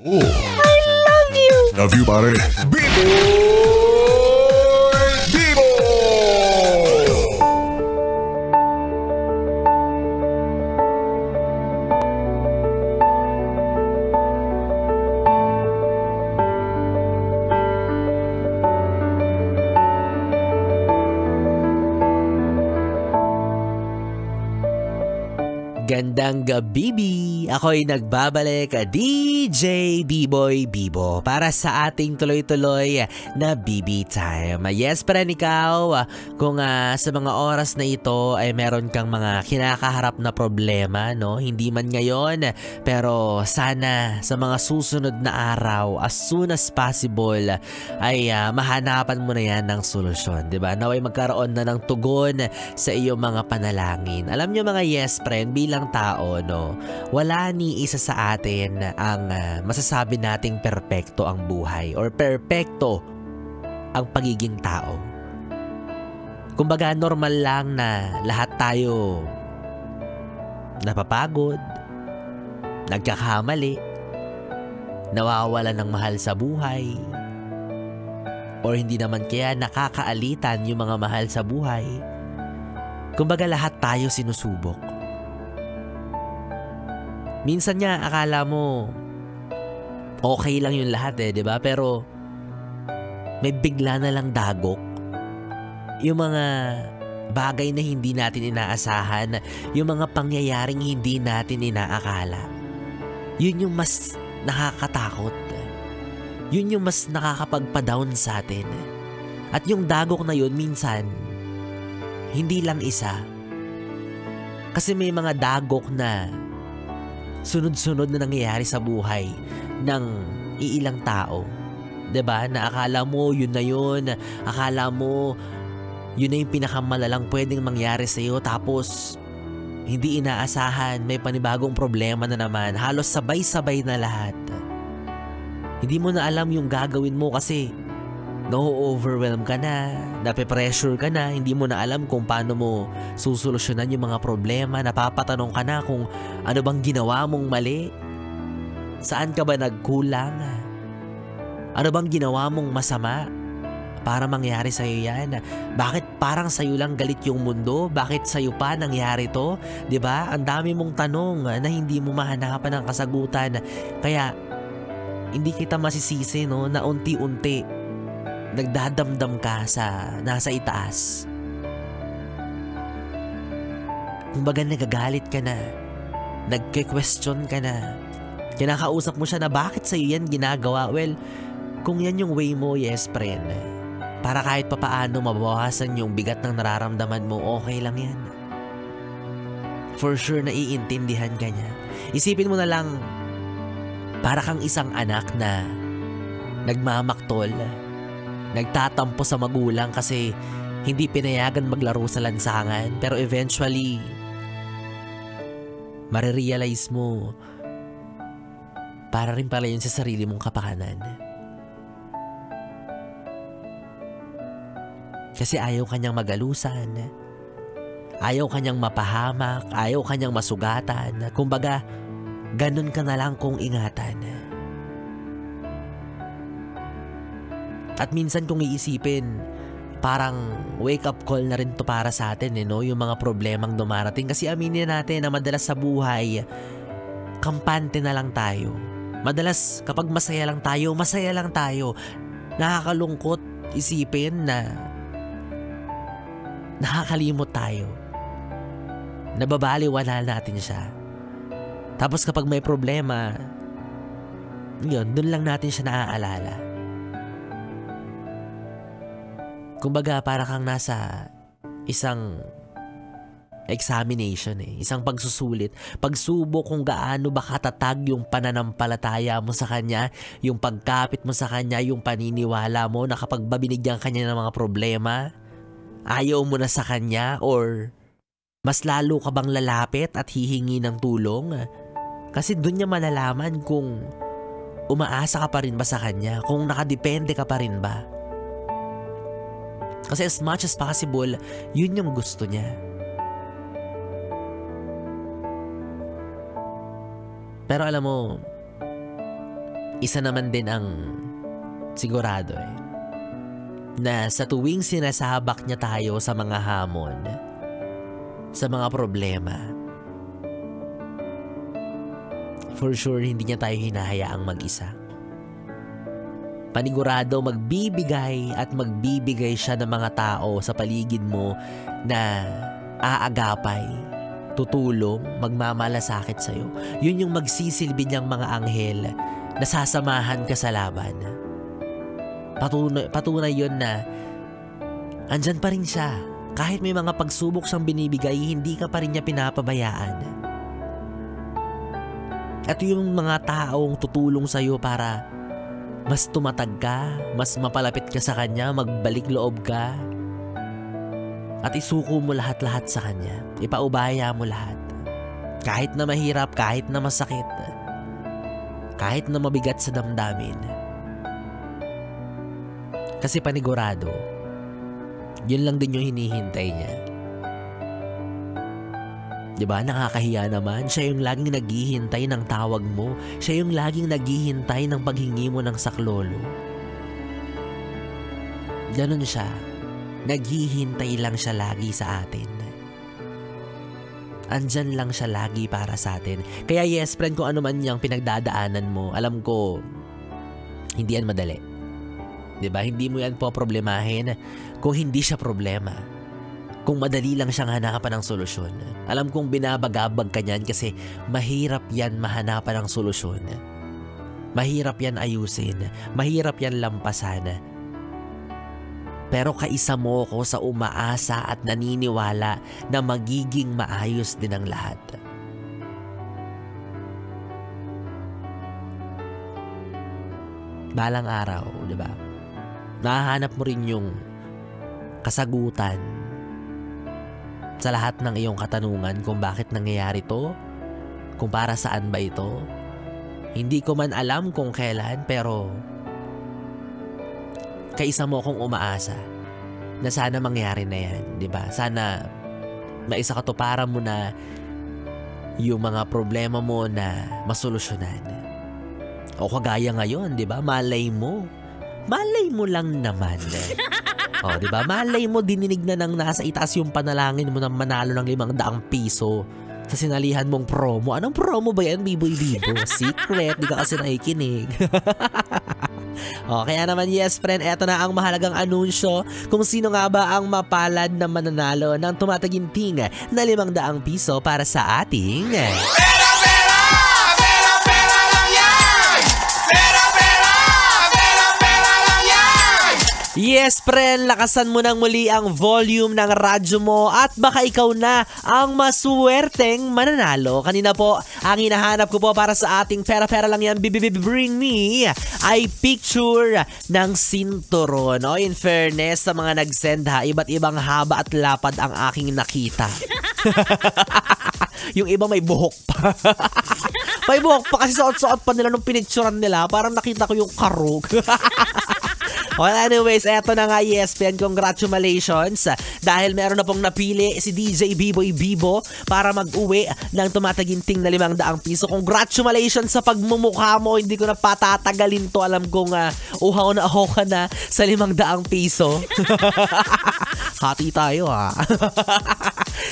Oh, love you! Love you, pare. Bibo! Gandang gabi! Ako'y nagbabalik, DJ B-Boy Bibo, para sa ating tuloy-tuloy na BB Time. Yes, para ikaw, kung sa mga oras na ito ay meron kang mga kinakaharap na problema, no? Hindi man ngayon, pero sana sa mga susunod na araw, as soon as possible, ay mahanapan mo na yan ng solusyon, diba? Naway magkaroon na ng tugon sa iyong mga panalangin. Alam nyo mga yes friend, bilang tao, no, wala ni isa sa atin ang masasabi nating perpekto ang buhay or perpekto ang pagiging tao. Kumbaga normal lang na lahat tayo napapagod, nagkakamali, nawawala ng mahal sa buhay, or hindi naman kaya nakakaalitan yung mga mahal sa buhay. Kumbaga lahat tayo sinusubok. Minsan nga akala mo okay lang yung lahat eh, 'di ba? Pero may bigla na lang dagok. Yung mga bagay na hindi natin inaasahan, yung mga pangyayaring hindi natin inaakala. Yun yung mas nakakatakot. Yun yung mas nakakapagpa-down sa atin. At yung dagok na yun minsan hindi lang isa. Kasi may mga dagok na sunod-sunod na nangyayari sa buhay ng iilang tao. 'Di ba? Na akala mo yun na yun, akala mo yun na yung pinakamalalang pwedeng mangyari sa iyo, tapos hindi inaasahan, may panibagong problema na naman. Halos sabay-sabay na lahat. Hindi mo na alam yung gagawin mo kasi na-overwhelm ka na, nape-pressure ka na, hindi mo na alam kung paano mo susolusyonan yung mga problema, napapatanong ka na kung ano bang ginawa mong mali, saan ka ba nagkulang, ano bang ginawa mong masama para mangyari sa'yo yan, bakit parang sa'yo lang galit yung mundo, bakit sa'yo pa nangyari to, diba? Ang dami mong tanong na hindi mo mahanapan ng kasagutan, kaya hindi kita masisisi, no, na unti-unti nagdadamdam ka sa nasa itaas. Kumbaga nagagalit ka na, nagke-question ka na, kinakausap mo siya na bakit sa'yo yan ginagawa. Well, kung yan yung way mo, yes friend, para kahit papaano mabawasan yung bigat ng nararamdaman mo, okay lang yan. For sure na iintindihan ka niya. Isipin mo na lang, para kang isang anak na nagmamaktol, nagtatampo sa magulang kasi hindi pinayagan maglaro sa lansangan, pero eventually marirealize mo para rin pala yun sa sarili mong kapakanan. Kasi ayaw kanyang magalusan, ayaw kanyang mapahamak, ayaw kanyang masugatan. Kumbaga, ganun ka na lang kung ingatan. At minsan kung iisipin, parang wake up call na rin to para sa atin, no? Yung mga problemang dumarating. Kasi aminin natin na madalas sa buhay, kampante na lang tayo. Madalas kapag masaya lang tayo. Nakakalungkot isipin na nakakalimot tayo. Nababaliwala natin siya. Tapos kapag may problema, yun, dun lang natin siya naaalala. Kumbaga para kang nasa isang examination isang pagsusulit, pagsubok kung gaano ba katatag yung pananampalataya mo sa kanya, yung pagkapit mo sa kanya, yung paniniwala mo na kapag babinigyan kanya ng mga problema, ayaw mo na sa kanya, or mas lalo ka bang lalapit at hihingi ng tulong? Kasi dun niya malalaman kung umaasa ka pa rin ba sa kanya, kung nakadepende ka pa rin ba. Kasi as much as possible, yun yung gusto niya. Pero alam mo, isa naman din ang sigurado na sa tuwing sinasabak niya tayo sa mga hamon, sa mga problema, for sure hindi niya tayo hinahayaang mag-isa. Panigurado magbibigay at magbibigay siya ng mga tao sa paligid mo na aagapay, tutulong, magmamalasakit sa'yo. Yun yung magsisilbi niyang mga anghel na sasamahan ka sa laban. Patunay yun na andyan pa rin siya. Kahit may mga pagsubok siyang binibigay, hindi ka pa rin niya pinapabayaan. At yung mga taong tutulong sa'yo para mas tumatag ka, mas mapalapit ka sa kanya, magbalik loob ka, at isuko mo lahat-lahat sa kanya. Ipaubaya mo lahat. Kahit na mahirap, kahit na masakit, kahit na mabigat sa damdamin. Kasi panigurado, yun lang din yung hinihintay niya. Diba? Nakakahiya naman. Siya yung laging naghihintay ng tawag mo. Siya yung laging naghihintay ng paghingi mo ng saklolo. Ganon siya. Naghihintay lang siya lagi sa atin. Andyan lang siya lagi para sa atin. Kaya yes, friend, kung ano man yung pinagdadaanan mo, alam ko, hindi yan madali. Diba? Hindi mo yan po problemahin kung hindi siya problema. Kung madali lang siyang hanapan ng solusyon. Alam kong binabagabag ka niyan kasi mahirap yan mahanapan ng solusyon. Mahirap yan ayusin. Mahirap yan lampasan. Pero kaisa mo ko sa umaasa at naniniwala na magiging maayos din ang lahat. Balang araw, di ba? Nahahanap mo rin yung kasagutan sa lahat ng iyong katanungan kung bakit nangyayari to, kung para saan ba ito. Hindi ko man alam kung kailan, pero kaisa mo kong umaasa na sana mangyari na yan, di ba? Sana maisakatuparan mo na yung mga problema mo na masolusyonan. O kagaya ngayon, di ba? Malay mo lang naman. O, di ba? Malay mo, dininig na ng nasa itaas yung panalangin mo na manalo ng 500 piso sa sinalihan mong promo. Anong promo ba yan, Biboy Bibo? Secret, di ka kasi nakikinig. O, kaya naman, yes, friend, eto na ang mahalagang anunsyo kung sino nga ba ang mapalad na mananalo ng tumataginting na 500 piso para sa ating... Yes, friend, lakasan mo nang muli ang volume ng radyo mo at baka ikaw na ang maswerteng mananalo. Kanina po, ang hinahanap ko po para sa ating pera-pera lang yan, bring me, ay picture ng sinturon. O, in fairness sa mga nag-send ha, iba't ibang haba at lapad ang aking nakita. Yung iba may buhok pa. May buhok pa kasi suot-suot pa nila nung pinicturan nila. Parang nakita ko yung karug. Well, anyways, eto na nga, ESPN, congratulations dahil meron na pong napili si DJ Biboy Bibo para mag-uwi ng tumataginting na 500 piso. Congratulations sa pagmumukha mo, hindi ko na patatagalin to. Alam kong uhaw ka na sa 500 piso. Hati tayo ha.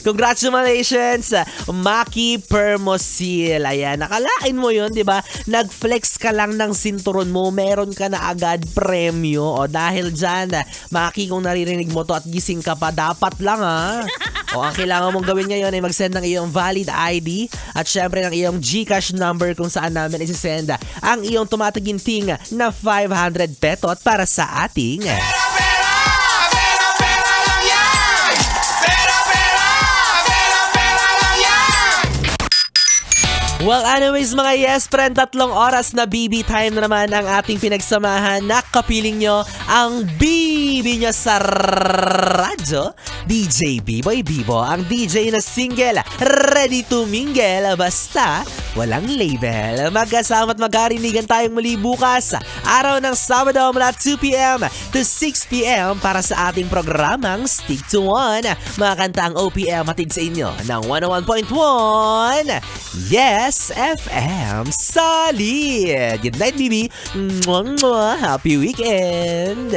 Congratulations, Maki Permosil. Ayan, nakalain mo yun, di ba? Nag-flex ka lang ng sinturon mo, meron ka na agad premyo. O dahil dyan, Maki, kung naririnig mo to at gising ka pa, dapat lang ha. O ang kailangan mong gawin ngayon ay mag-send ng iyong valid ID at syempre ng iyong GCash number kung saan namin isi-send ang iyong tumataginting na 500 petot para sa ating... Well, anyways mga yes friend, 3 oras na BB time na naman ang ating pinagsamahan. Nakapiling nyo ang BB BB nyo sa radyo, DJ B-Boy Bibo, ang DJ na single, ready to mingle, basta walang label. Magkasama at magkarinigan tayong muli bukas, araw ng Sabado mula 2 p.m. to 6 p.m. para sa ating programang Stick to One. Mga kanta ang OPM hatid sa inyo ng 101.1 Yes FM Solid. Good night, BB. Happy weekend.